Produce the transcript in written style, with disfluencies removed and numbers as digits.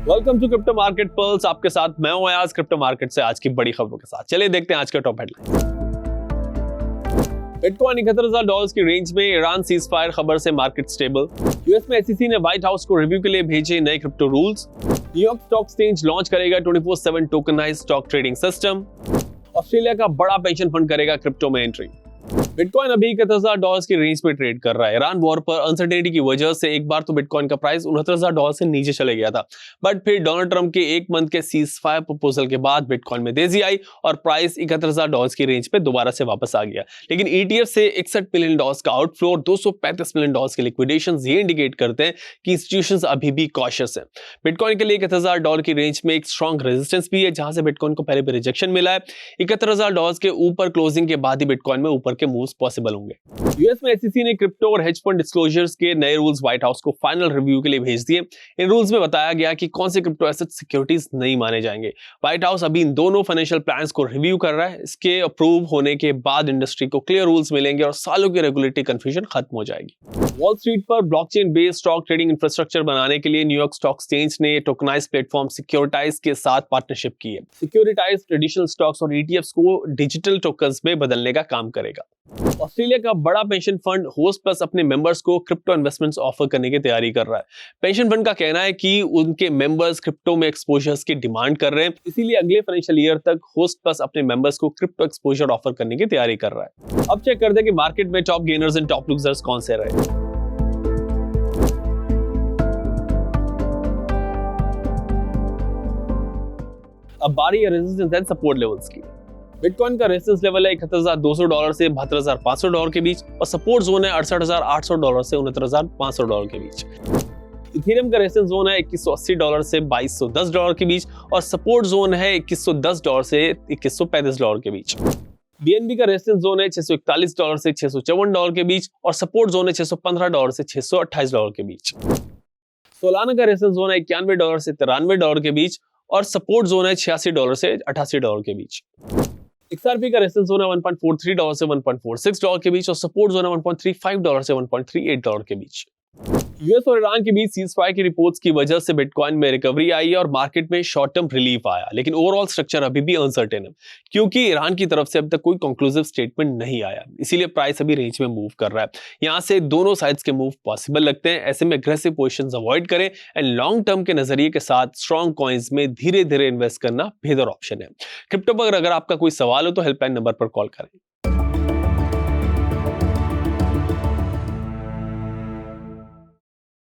Welcome to crypto market pulse. आपके साथ मैं हूं अयाज, क्रिप्टो मार्केट से आज की बड़ी खबरों के साथ। चलिए देखते हैं आज के टॉप हेडलाइंस। बिटकॉइन $71,000 की रेंज में, ईरान सीज फायर खबर से मार्केट स्टेबल। यूएस में एसईसी ने व्हाइट हाउस को रिव्यू के लिए भेजे नए crypto rules. New York stock exchange launch करेगा 24/7 tokenised stock trading system. Australia का बड़ा पेंशन फंड करेगा क्रिप्टो में एंट्री। बिटकॉइन अभी $71,000 की रेंज में ट्रेड कर रहा है। ईरान वॉर पर अनसर्टेनिटी की वजह से एक बार तो बिटकॉइन का प्राइस $69,000 से नीचे चले गया था, बट फिर डोनाल्ड ट्रंप के एक मंथ के सीज फायर प्रपोजल के बाद बिटकॉइन में तेजी आई और प्राइस $71,000 की रेंज पे दोबारा से वापस आ गया। लेकिन ईटीएफ से $61 मिलियन का आउटफ्लो और $235 मिलियन के लिक्विडेशन ये इंडिकेट करते हैं कि इंस्टीट्यूशंस अभी भी कॉशियस हैं। बिटकॉइन के लिए $71,000 की रेंज में एक स्ट्रॉन्ग रेजिस्टेंस भी है, जहां से बिटकॉइन को पहले भी रिजेक्शन मिला है। $71,000 के ऊपर क्लोजिंग के बाद ही बिटकॉइन में ऊपर के मूव्स पॉसिबल होंगे। यूएस में एसईसी ने क्रिप्टो और हेज फंड डिस्क्लोजर्स के नए रूल्स व्हाइट हाउस को फाइनल रिव्यू के लिए भेज दिए। इन रूल्स में बताया गया कि कौन से क्रिप्टो एसेट सिक्योरिटीज नहीं माने जाएंगे। व्हाइट हाउस अभी इन दोनों फाइनेंशियल प्लान्स को रिव्यू कर रहा है। इसके अप्रूव होने के बाद इंडस्ट्री को क्लियर रूल्स मिलेंगे और सालों की रेगुलेटरी कंफ्यूजन खत्म हो जाएगी। वॉल स्ट्रीट पर blockchain based stock trading infrastructure बनाने के लिए न्यूयॉर्क स्टॉक एक्सचेंज ने टोकनाइज्ड प्लेटफॉर्म सिक्योरिटाइज के साथ पार्टनरशिप की है। सिक्योरिटाइज ट्रेडिशनल स्टॉक्स और ईटीएफ्स को डिजिटल टोकन्स में बदलने का काम करेगा। ऑस्ट्रेलिया का बड़ा पेंशन फंड होस्ट प्लस अपने मेंबर्स को क्रिप्टो इन्वेस्टमेंट्स ऑफर करने की तैयारी कर रहा है। पेंशन फंड का कहना है कि उनके मेंबर्स क्रिप्टो में एक्सपोजर्स की डिमांड कर रहे हैं, इसीलिए अगले फाइनेंशियल ईयर तक होस्ट प्लस अपने मेंबर्स को क्रिप्टो एक्सपोजर ऑफर करने की तैयारी कर रहा है। अब चेक करते हैं कि मार्केट में top gainers and top losers कौन से रहे। अब बारी है रेजिस्टेंस एंड सपोर्ट लेवल्स की। बिटकॉइन का रेजिस्टेंस लेवल है $71,200 से $72,500 के बीच और सपोर्ट जोन है $68,800 से $69,500 के बीच। इथेरियम का रेजिस्टेंस जोन है $2180 से $2210 के बीच और सपोर्ट जोन है $2110 से $2135 के बीच। बीएनबी का रेजिस्टेंस जोन है $641 से $654 के बीच और सपोर्ट जोन है $615 से $628 के बीच। सोलाना का रेजिस्टेंस जोन है $91 से $93 के बीच और सपोर्ट जोन है $86 से $88 के बीच। XRP का रेजिस्टेंस जोन है $1.43 से $1.46 के बीच और सपोर्ट जोन है $1.35 से $1.38 के बीच। यूएस और ईरान के बीच सीज फायर की रिपोर्ट्स की वजह से बिटकॉइन में रिकवरी आई और मार्केट में शॉर्ट टर्म रिलीफ आया, लेकिन ओवरऑल स्ट्रक्चर अभी भी अनसर्टेन है क्योंकि ईरान की तरफ से अब तक कोई कंक्लूसिव स्टेटमेंट नहीं आया, इसीलिए प्राइस अभी रेंज में मूव कर रहा है। यहां से दोनों साइड्स के मूव पॉसिबल लगते हैं। ऐसे में अग्रेसिव पोजीशंस अवॉइड करें एंड लॉन्ग टर्म के नजरिए के साथ स्ट्रॉन्ग कॉइन्स में धीरे धीरे इन्वेस्ट करना बेहतर ऑप्शन है। क्रिप्टो पर अगर आपका कोई सवाल हो तो हेल्पलाइन नंबर पर कॉल करें।